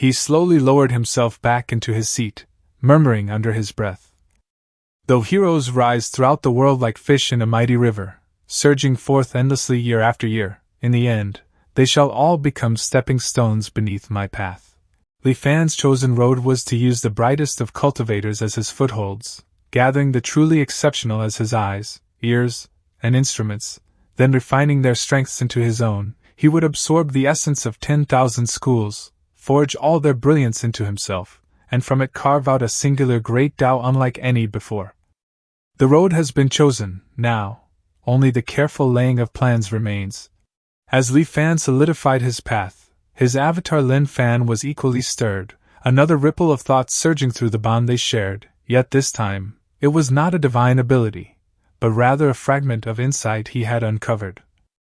He slowly lowered himself back into his seat, murmuring under his breath. Though heroes rise throughout the world like fish in a mighty river, surging forth endlessly year after year, in the end, they shall all become stepping stones beneath my path. Li Fan's chosen road was to use the brightest of cultivators as his footholds, gathering the truly exceptional as his eyes, ears, and instruments, then refining their strengths into his own. He would absorb the essence of 10,000 schools, forge all their brilliance into himself, and from it carve out a singular great Tao unlike any before. The road has been chosen, now, only the careful laying of plans remains. As Li Fan solidified his path, his avatar Lin Fan was equally stirred, another ripple of thought surging through the bond they shared, yet this time, it was not a divine ability, but rather a fragment of insight he had uncovered.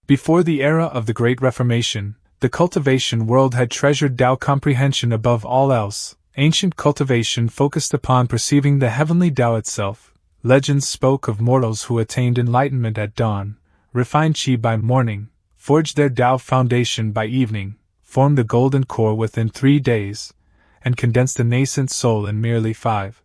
Before the era of the Great Reformation, the cultivation world had treasured Tao comprehension above all else. Ancient cultivation focused upon perceiving the heavenly Tao itself. Legends spoke of mortals who attained enlightenment at dawn, refined Qi by morning, forged their Tao foundation by evening, formed the golden core within 3 days, and condensed a nascent soul in merely 5.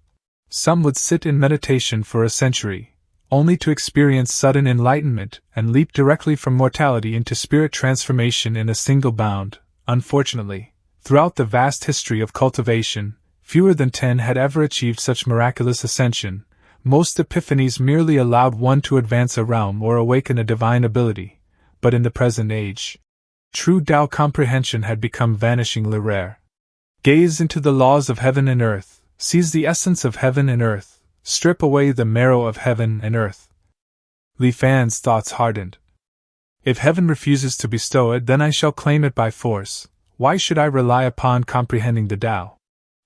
Some would sit in meditation for a century, only to experience sudden enlightenment and leap directly from mortality into spirit transformation in a single bound. Unfortunately, throughout the vast history of cultivation, fewer than 10 had ever achieved such miraculous ascension. Most epiphanies merely allowed one to advance a realm or awaken a divine ability, but in the present age, true Tao comprehension had become vanishingly rare. Gaze into the laws of heaven and earth, seize the essence of heaven and earth, strip away the marrow of heaven and earth. Li Fan's thoughts hardened. If heaven refuses to bestow it, then I shall claim it by force. Why should I rely upon comprehending the Tao?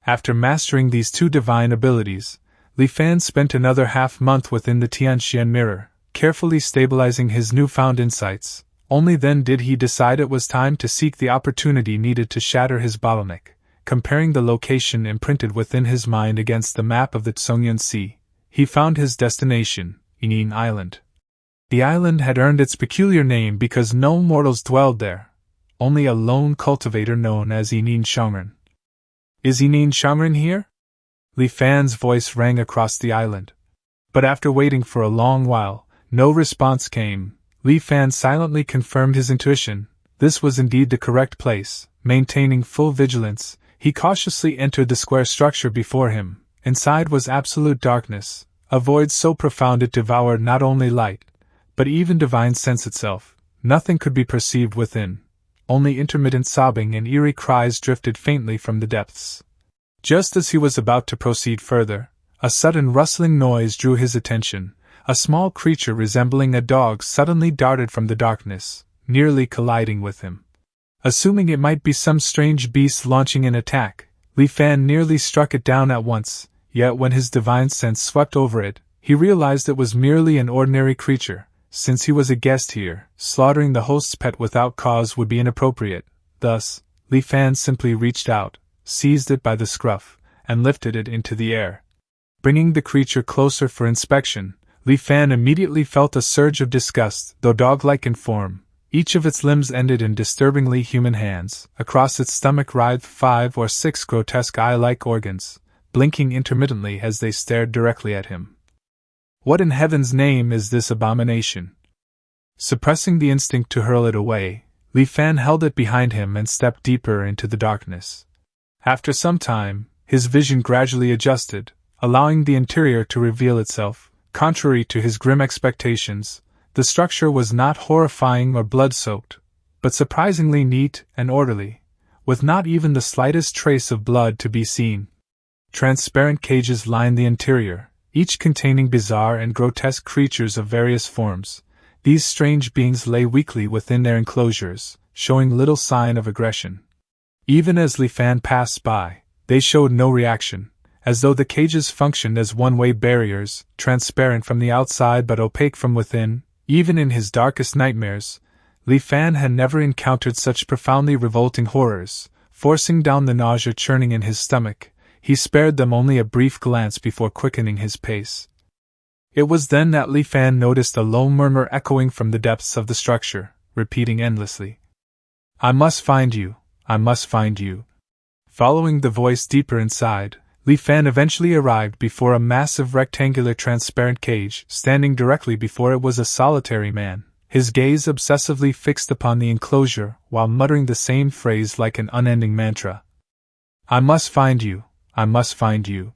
After mastering these 2 divine abilities, Li Fan spent another half-month within the Tianxian mirror, carefully stabilizing his newfound insights. Only then did he decide it was time to seek the opportunity needed to shatter his bottleneck. Comparing the location imprinted within his mind against the map of the Tsongyan Sea, he found his destination, Yining Island. The island had earned its peculiar name because no mortals dwelled there, only a lone cultivator known as Yining Shangren. Is Yining Shangren here? Li Fan's voice rang across the island. But after waiting for a long while, no response came. Li Fan silently confirmed his intuition. This was indeed the correct place. Maintaining full vigilance, he cautiously entered the square structure before him. Inside was absolute darkness, a void so profound it devoured not only light, but even divine sense itself. Nothing could be perceived within. Only intermittent sobbing and eerie cries drifted faintly from the depths. Just as he was about to proceed further, a sudden rustling noise drew his attention. A small creature resembling a dog suddenly darted from the darkness, nearly colliding with him. Assuming it might be some strange beast launching an attack, Li Fan nearly struck it down at once, yet when his divine sense swept over it, he realized it was merely an ordinary creature. Since he was a guest here, slaughtering the host's pet without cause would be inappropriate. Thus, Li Fan simply reached out, seized it by the scruff, and lifted it into the air. Bringing the creature closer for inspection, Li Fan immediately felt a surge of disgust. Though dog-like in form, each of its limbs ended in disturbingly human hands. Across its stomach writhed 5 or 6 grotesque eye-like organs, blinking intermittently as they stared directly at him. What in heaven's name is this abomination? Suppressing the instinct to hurl it away, Li Fan held it behind him and stepped deeper into the darkness. After some time, his vision gradually adjusted, allowing the interior to reveal itself. Contrary to his grim expectations, the structure was not horrifying or blood-soaked, but surprisingly neat and orderly, with not even the slightest trace of blood to be seen. Transparent cages lined the interior, each containing bizarre and grotesque creatures of various forms. These strange beings lay weakly within their enclosures, showing little sign of aggression. Even as Li Fan passed by, they showed no reaction, as though the cages functioned as one-way barriers, transparent from the outside but opaque from within. Even in his darkest nightmares, Li Fan had never encountered such profoundly revolting horrors. Forcing down the nausea churning in his stomach, he spared them only a brief glance before quickening his pace. It was then that Li Fan noticed a low murmur echoing from the depths of the structure, repeating endlessly, "I must find you, I must find you." Following the voice deeper inside, Li Fan eventually arrived before a massive rectangular transparent cage. Standing directly before it was a solitary man, his gaze obsessively fixed upon the enclosure while muttering the same phrase like an unending mantra. I must find you, I must find you.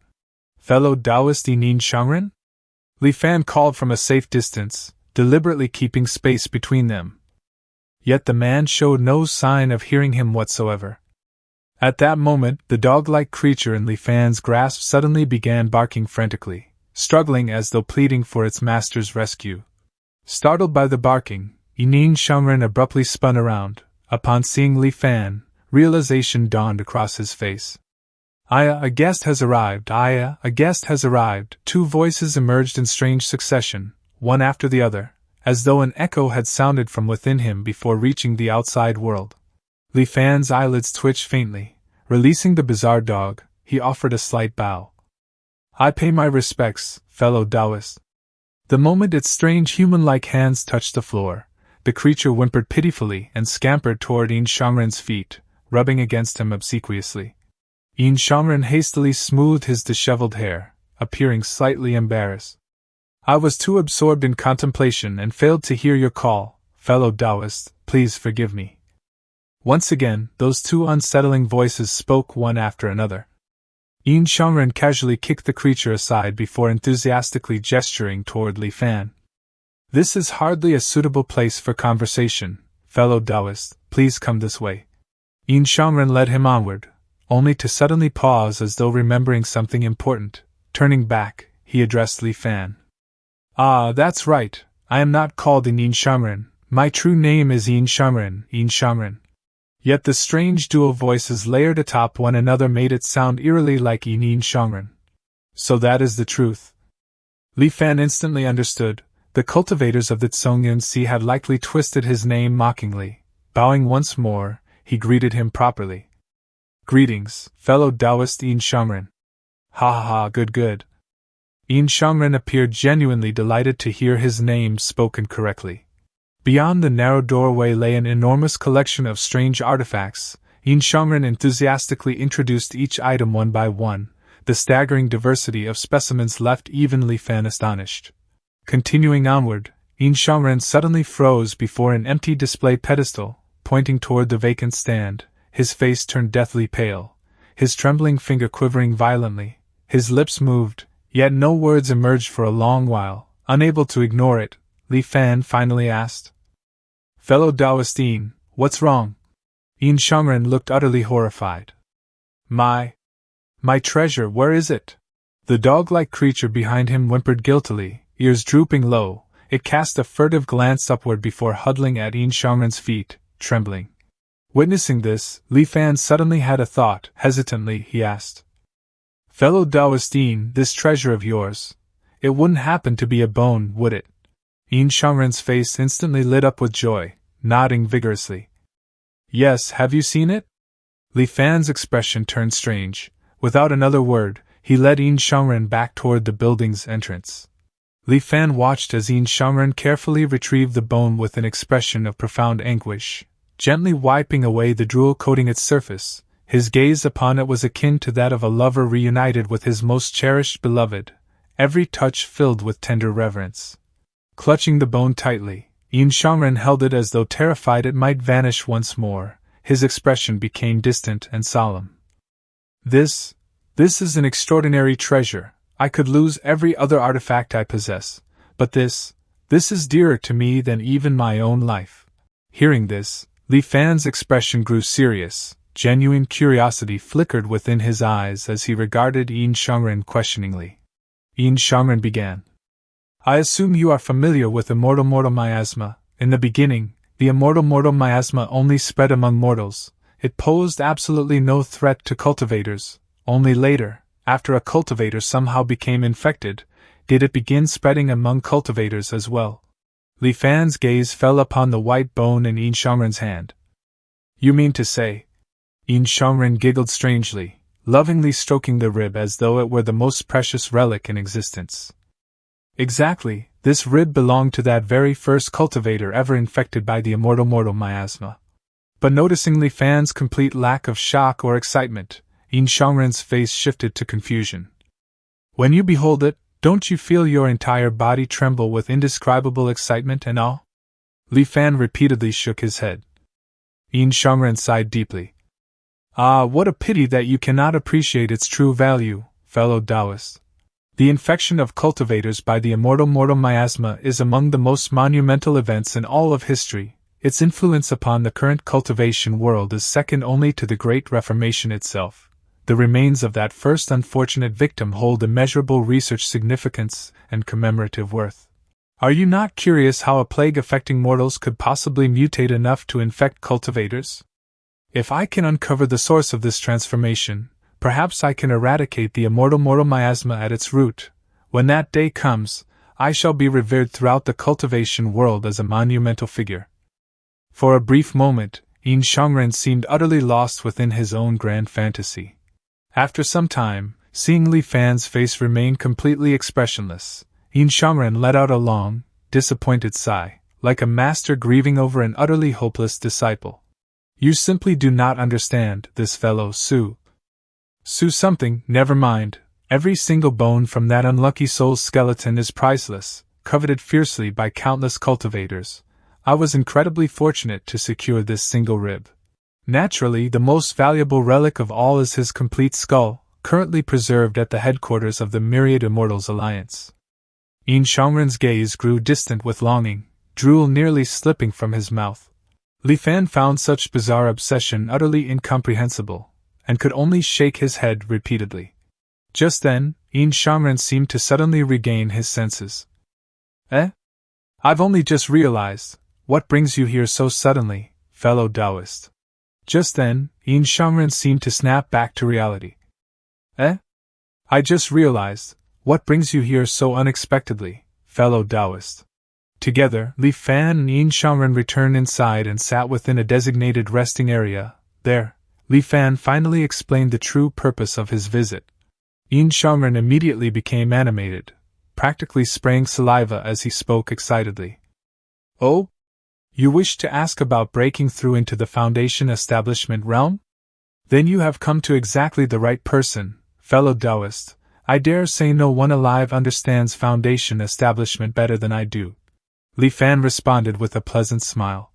Fellow Taoist Yin Shangren? Li Fan called from a safe distance, deliberately keeping space between them. Yet the man showed no sign of hearing him whatsoever. At that moment, the dog-like creature in Li Fan's grasp suddenly began barking frantically, struggling as though pleading for its master's rescue. Startled by the barking, Yin Shangren abruptly spun around. Upon seeing Li Fan, realization dawned across his face. Aya, a guest has arrived, Aya, a guest has arrived. Two voices emerged in strange succession, one after the other, as though an echo had sounded from within him before reaching the outside world. Li Fan's eyelids twitched faintly. Releasing the bizarre dog, he offered a slight bow. I pay my respects, fellow Taoist. The moment its strange human-like hands touched the floor, the creature whimpered pitifully and scampered toward Yin Shangren's feet, rubbing against him obsequiously. Yin Shangren hastily smoothed his disheveled hair, appearing slightly embarrassed. I was too absorbed in contemplation and failed to hear your call, fellow Taoist, please forgive me. Once again, those two unsettling voices spoke one after another. Yin Shangren casually kicked the creature aside before enthusiastically gesturing toward Li Fan. This is hardly a suitable place for conversation, fellow Taoist, please come this way. Yin Shangren led him onward, only to suddenly pause as though remembering something important. Turning back, he addressed Li Fan. Ah, that's right, I am not called Yin Shangren, my true name is Yin Shangren, Yin Shangren. Yet the strange dual voices layered atop one another made it sound eerily like Yin Shangren. So that is the truth. Li Fan instantly understood. The cultivators of the Tsongyun Sea had likely twisted his name mockingly. Bowing once more, he greeted him properly. Greetings, fellow Taoist Yin Shangren. Ha ha ha, good. Yin Shangren appeared genuinely delighted to hear his name spoken correctly. Beyond the narrow doorway lay an enormous collection of strange artifacts. Yin Shangren enthusiastically introduced each item one by one. The staggering diversity of specimens left even Li Fan astonished. Continuing onward, Yin Shangren suddenly froze before an empty display pedestal, pointing toward the vacant stand. His face turned deathly pale, his trembling finger quivering violently. His lips moved, yet no words emerged for a long while. Unable to ignore it, Li Fan finally asked, Fellow Taoist Yin, what's wrong? Yin Shangren looked utterly horrified. My treasure, where is it? The dog-like creature behind him whimpered guiltily, ears drooping low. It cast a furtive glance upward before huddling at Yin Shangren's feet, trembling. Witnessing this, Li Fan suddenly had a thought. Hesitantly, he asked, Fellow Taoist Yin, this treasure of yours, it wouldn't happen to be a bone, would it? Yin Shangren's face instantly lit up with joy, nodding vigorously. Yes, have you seen it? Li Fan's expression turned strange. Without another word, he led Yin Shangren back toward the building's entrance. Li Fan watched as Yin Shangren carefully retrieved the bone with an expression of profound anguish, gently wiping away the drool coating its surface. His gaze upon it was akin to that of a lover reunited with his most cherished beloved, every touch filled with tender reverence. Clutching the bone tightly, Yin Shangren held it as though terrified it might vanish once more. His expression became distant and solemn. This is an extraordinary treasure. I could lose every other artifact I possess, but this is dearer to me than even my own life. Hearing this, Li Fan's expression grew serious. Genuine curiosity flickered within his eyes as he regarded Yin Shangren questioningly. Yin Shangren began. I assume you are familiar with immortal miasma. In the beginning, the immortal miasma only spread among mortals. It posed absolutely no threat to cultivators. Only later, after a cultivator somehow became infected, did it begin spreading among cultivators as well. Li Fan's gaze fell upon the white bone in Yin Shangren's hand. You mean to say? Yin Shangren giggled strangely, lovingly stroking the rib as though it were the most precious relic in existence. Exactly, this rib belonged to that very first cultivator ever infected by the immortal miasma. But noticing Li Fan's complete lack of shock or excitement, Yin Shangren's face shifted to confusion. When you behold it, don't you feel your entire body tremble with indescribable excitement and awe? Li Fan repeatedly shook his head. Yin Shangren sighed deeply. Ah, what a pity that you cannot appreciate its true value, fellow Taoist. The infection of cultivators by the immortal mortal miasma is among the most monumental events in all of history. Its influence upon the current cultivation world is second only to the Great Reformation itself. The remains of that first unfortunate victim hold immeasurable research significance and commemorative worth. Are you not curious how a plague affecting mortals could possibly mutate enough to infect cultivators? If I can uncover the source of this transformation, perhaps I can eradicate the immortal mortal miasma at its root. When that day comes, I shall be revered throughout the cultivation world as a monumental figure. For a brief moment, Yin Shangren seemed utterly lost within his own grand fantasy. After some time, seeing Li Fan's face remain completely expressionless, Yin Shangren let out a long, disappointed sigh, like a master grieving over an utterly hopeless disciple. You simply do not understand this fellow Su. Su something, never mind. Every single bone from that unlucky soul's skeleton is priceless, coveted fiercely by countless cultivators. I was incredibly fortunate to secure this single rib. Naturally, the most valuable relic of all is his complete skull, currently preserved at the headquarters of the Myriad Immortals Alliance. Yin Shangren's gaze grew distant with longing, drool nearly slipping from his mouth. Li Fan found such bizarre obsession utterly incomprehensible, and could only shake his head repeatedly. Just then, Yin Shangren seemed to suddenly regain his senses. I've only just realized. What brings you here so suddenly, fellow Taoist? Just then, Yin Shangren seemed to snap back to reality. I just realized. What brings you here so unexpectedly, fellow Taoist? Together, Li Fan and Yin Shangren returned inside and sat within a designated resting area. There, Li Fan finally explained the true purpose of his visit. Yin Shangren immediately became animated, practically spraying saliva as he spoke excitedly. Oh? You wish to ask about breaking through into the Foundation establishment realm? Then you have come to exactly the right person, fellow Taoist. I dare say no one alive understands Foundation establishment better than I do. Li Fan responded with a pleasant smile.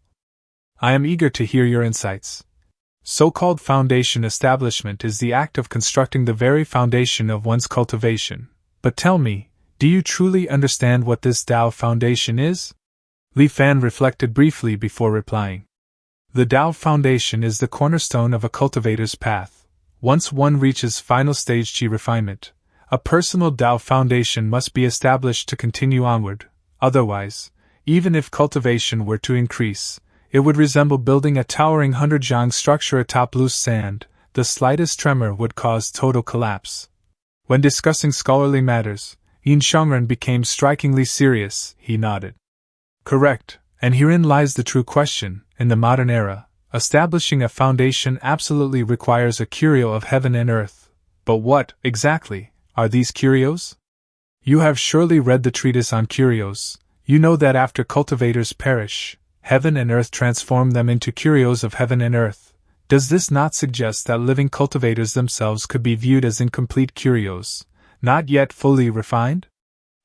I am eager to hear your insights. So-called Foundation establishment is the act of constructing the very foundation of one's cultivation. But tell me, do you truly understand what this Tao Foundation is? Li Fan reflected briefly before replying. The Tao Foundation is the cornerstone of a cultivator's path. Once one reaches final stage Qi refinement, a personal Tao Foundation must be established to continue onward. Otherwise, even if cultivation were to increase, it would resemble building a towering 100-jiang structure atop loose sand. The slightest tremor would cause total collapse. When discussing scholarly matters, Yin Shangren became strikingly serious. He nodded. Correct, and herein lies the true question. In the modern era, establishing a foundation absolutely requires a curio of heaven and earth. But what, exactly, are these curios? You have surely read the treatise on curios. You know that after cultivators perish, heaven and earth transform them into curios of heaven and earth. Does this not suggest that living cultivators themselves could be viewed as incomplete curios, not yet fully refined?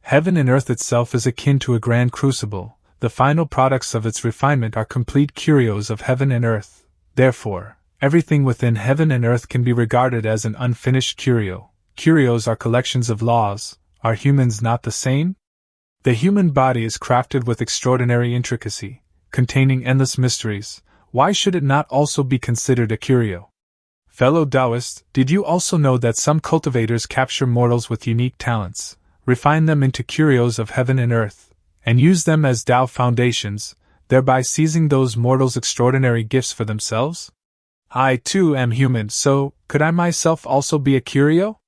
Heaven and earth itself is akin to a grand crucible. The final products of its refinement are complete curios of heaven and earth. Therefore, everything within heaven and earth can be regarded as an unfinished curio. Curios are collections of laws. Are humans not the same? The human body is crafted with extraordinary intricacy, containing endless mysteries. Why should it not also be considered a curio? Fellow Taoist, did you also know that some cultivators capture mortals with unique talents, refine them into curios of heaven and earth, and use them as Tao foundations, thereby seizing those mortals' extraordinary gifts for themselves? I too am human, so could I myself also be a curio?